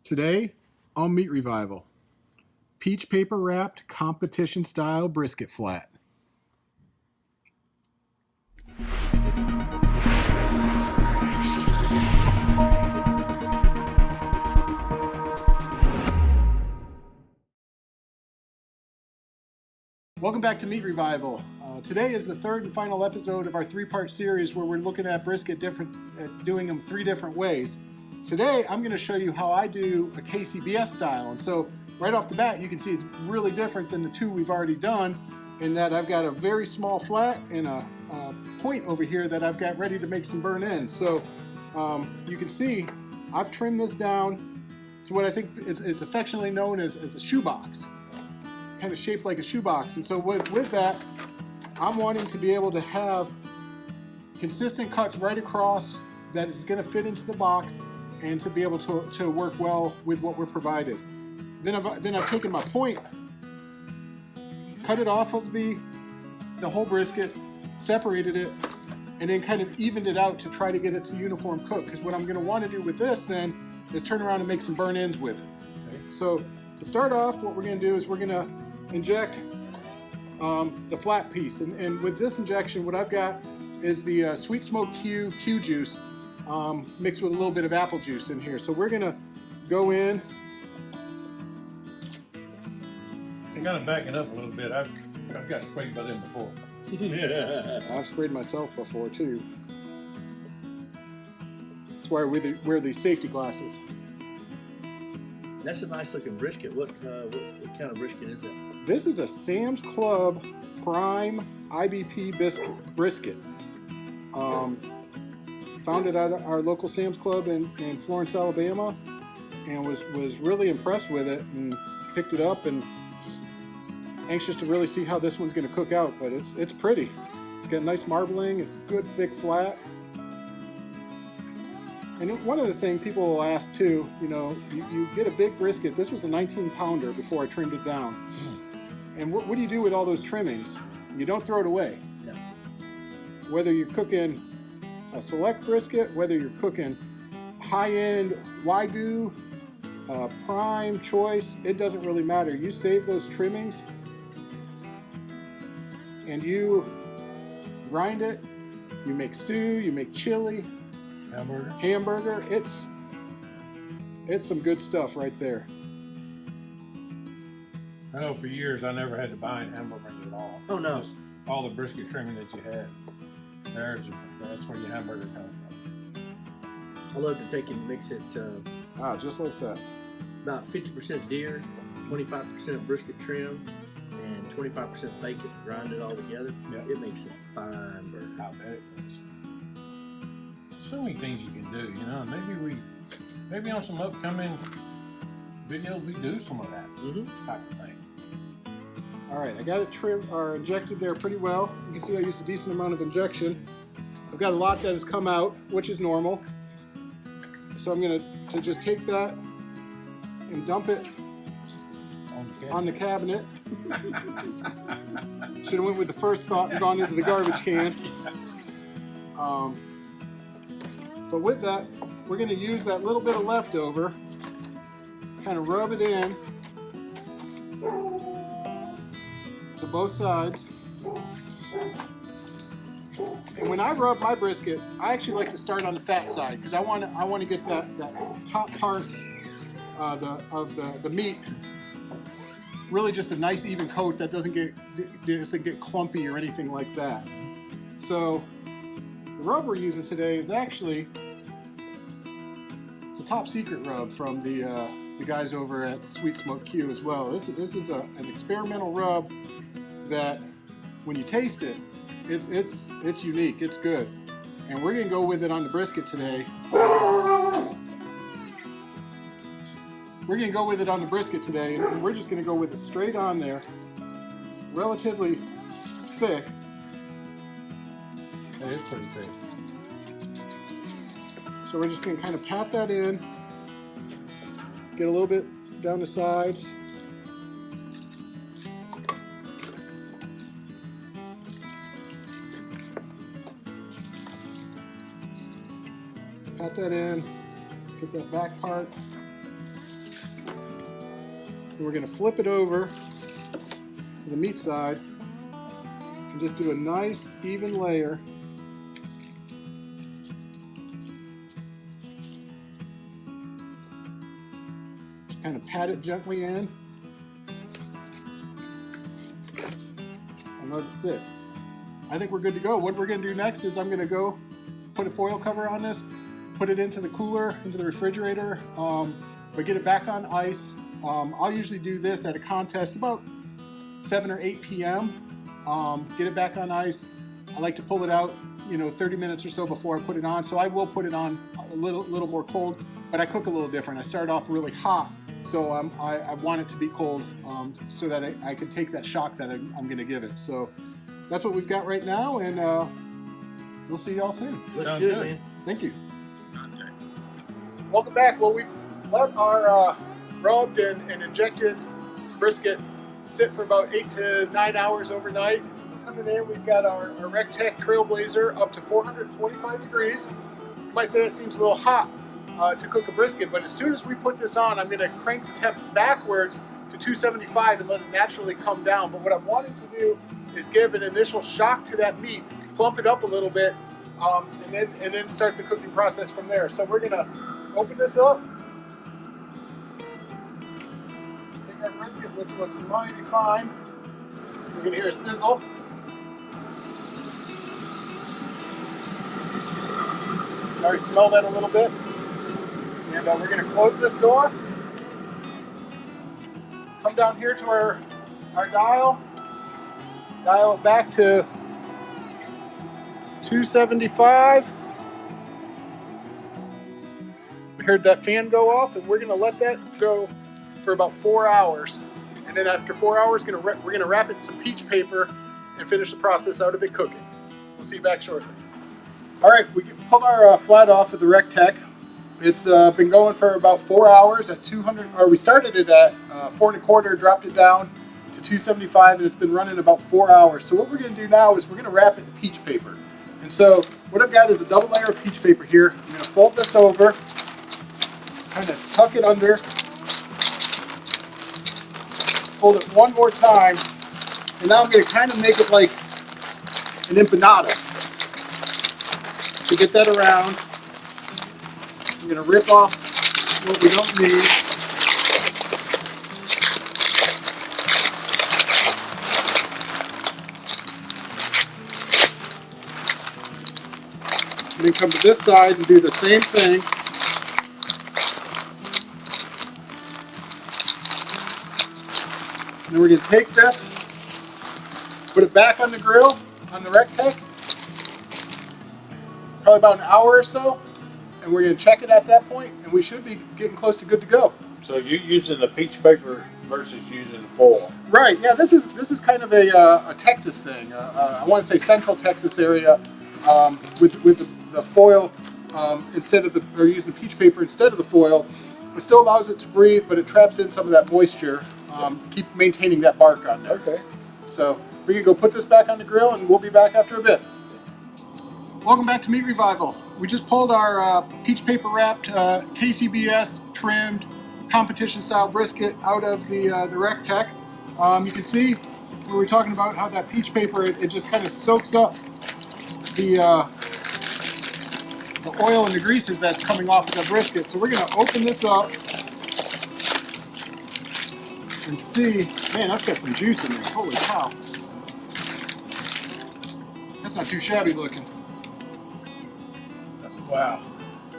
Today on Meat Revival, peach paper wrapped competition style brisket flat. Welcome back to Meat Revival. Today is the third and final episode of our three-part series where we're looking at brisket doing them three different ways. Today I'm going to show you how I do a KCBS style, and so right off the bat you can see it's really different than the two we've already done in that I've got a very small flat and a point over here that I've got ready to make some burn ends. So you can see I've trimmed this down to what I think it's affectionately known as a shoebox, kind of shaped like a shoebox. And so with that, I'm wanting to be able to have consistent cuts right across that is going to fit into the box and to be able to work well with what we're provided. Then I've taken my point, cut it off of the whole brisket, separated it, and then kind of evened it out to try to get it to uniform cook. Because what I'm going to want to do with this then is turn around and make some burn ends with it. Okay? So to start off, what we're going to do is we're going to inject the flat piece. And with this injection, what I've got is the Sweet Smoke Q juice mixed with a little bit of apple juice in here. So we're going to go in. I'm kind of backing up a little bit. I've got sprayed by them before. I've sprayed myself before too. That's why I wear these safety glasses. That's a nice looking brisket. What kind of brisket is that? This is a Sam's Club Prime IBP brisket. Found it at our local Sam's Club in Florence, Alabama, and was really impressed with it and picked it up and anxious to really see how this one's going to cook out. But it's pretty. It's got nice marbling. It's good thick flat. And one other thing people will ask too, you get a big brisket. This was a 19-pounder before I trimmed it down. And what do you do with all those trimmings? You don't throw it away. No. Whether you're cooking a select brisket, whether you're cooking high-end Wagyu, prime, choice, it doesn't really matter. You save those trimmings and you grind it. You make stew, you make chili, hamburger. It's some good stuff right there. I know for years I never had to buy any hamburgers at all. Oh no. Just all the brisket trimming that you had. That's where your hamburger comes from. I love to take and mix it Just like that. about 50% deer, 25% brisket trim, and 25% bacon. Grind it all together. Yep. It makes a fine burger. I bet it does. So many things you can do, maybe on some upcoming videos we do some of that type of thing. All right, I got it trimmed or injected there pretty well. You can see I used a decent amount of injection. I've got a lot that has come out, which is normal. So I'm going to just take that and dump it on the cabinet. Should have went with the first thought and gone into the garbage can. But with that, we're going to use that little bit of leftover, kind of rub it in to both sides. And when I rub my brisket, I actually like to start on the fat side because I want to get that top part of the meat really just a nice even coat that doesn't get clumpy or anything like that. So the rub we're using today is actually it's a top secret rub from the guys over at Sweet Smoke Q as well. This is an experimental rub that when you taste it, it's unique. It's good, and we're gonna go with it on the brisket today. We're gonna go with it on the brisket today, and we're just gonna go with it straight on there, relatively thick. It is pretty thick. So we're just gonna kind of pat that in, get a little bit down the sides. Pat that in, get that back part. And we're going to flip it over to the meat side and just do a nice even layer. Just kind of pat it gently in and let it sit. I think we're good to go. What we're going to do next is I'm going to go put a foil cover on this, put it into the cooler, into the refrigerator, but get it back on ice. I'll usually do this at a contest about 7 or 8 p.m. Get it back on ice. I like to pull it out, 30 minutes or so before I put it on. So I will put it on a little more cold, but I cook a little different. I start off really hot, so I want it to be cold so that I can take that shock that I'm going to give it. So that's what we've got right now, and we'll see y'all soon. Looks good, man. Thank you. Welcome back. Well, we've let our rubbed and injected brisket sit for about 8 to 9 hours overnight. Coming in, we've got our RecTech Trailblazer up to 425 degrees. You might say that seems a little hot to cook a brisket, but as soon as we put this on, I'm going to crank the temp backwards to 275 and let it naturally come down. But what I'm wanting to do is give an initial shock to that meat, plump it up a little bit, and then start the cooking process from there. So we're going to open this up. Take our brisket, which looks mighty fine. We're going to hear a sizzle. I already smell that a little bit. And we're going to close this door. Come down here to our dial. Dial it back to 275. We heard that fan go off, and we're going to let that go for about 4 hours. And then after 4 hours, we're going to wrap it in some peach paper and finish the process out of it cooking. We'll see you back shortly. All right, we pulled our flat off of the RecTech. It's been going for about 4 hours at 200, or we started it at 4 1/4, dropped it down to 275, and it's been running about 4 hours. So what we're going to do now is we're going to wrap it in peach paper. And so what I've got is a double layer of peach paper here. I'm going to fold this over, kind of tuck it under, fold it one more time, and now I'm going to kind of make it like an empanada. To get that around, I'm going to rip off what we don't need. And then come to this side and do the same thing. And then we're going to take this, put it back on the grill, on the RecTech, probably about an hour or so, and we're going to check it at that point, and we should be getting close to good to go. So you're using the peach paper versus using foil? Right. Yeah. This is kind of a Texas thing. I want to say Central Texas area with the foil instead of or using the peach paper instead of the foil. It still allows it to breathe, but it traps in some of that moisture. Keep maintaining that bark on there. Okay. So we're gonna go put this back on the grill, and we'll be back after a bit. Welcome back to Meat Revival. We just pulled our peach paper wrapped KCBS trimmed competition style brisket out of the RecTech. You can see we were talking about how that peach paper it just kind of soaks up the oil and the greases that's coming off of the brisket. So we're going to open this up and see. Man, that's got some juice in there. Holy cow! That's not too shabby looking. Wow.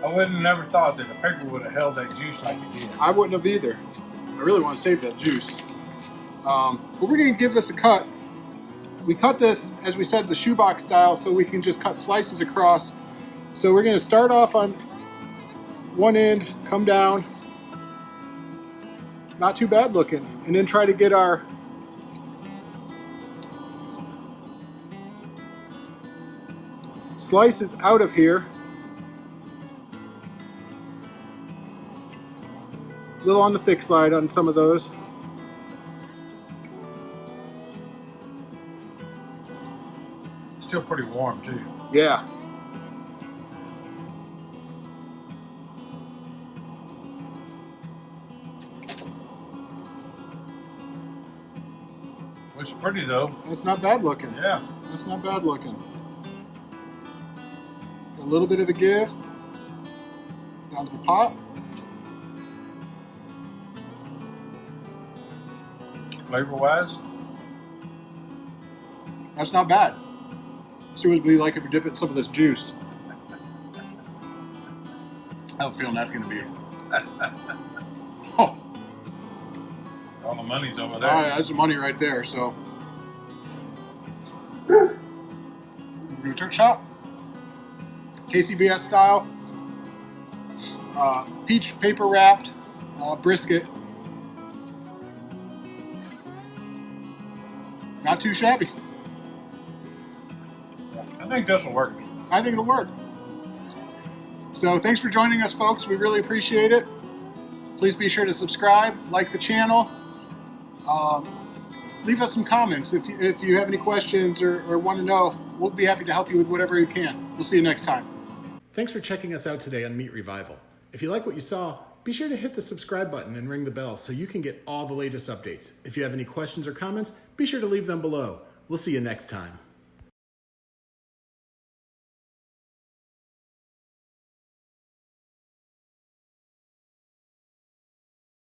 I wouldn't have never thought that the paper would have held that juice like it did. I wouldn't have either. I really want to save that juice. But we're going to give this a cut. We cut this, as we said, the shoebox style, so we can just cut slices across. So we're going to start off on one end, come down, not too bad looking, and then try to get our slices out of here. A little on the thick side on some of those. Still pretty warm too. Yeah. It's pretty though. That's not bad looking. Yeah. That's not bad looking. A little bit of a give down to the pot. Flavor-wise, That's not bad. See what it'd be like if you dip it in some of this juice. I have a feeling that's going to be. Oh, all the money's over all there. right, that's the money right there. So, we're going to take a shot. KCBS style, peach paper wrapped brisket. Not too shabby. I think this will work. I think it'll work. So thanks for joining us, folks. We really appreciate it. Please be sure to subscribe, like the channel. Leave us some comments if you have any questions or want to know. We'll be happy to help you with whatever we can. We'll see you next time. Thanks for checking us out today on Meat Revival. If you like what you saw, be sure to hit the subscribe button and ring the bell so you can get all the latest updates. If you have any questions or comments, be sure to leave them below. We'll see you next time.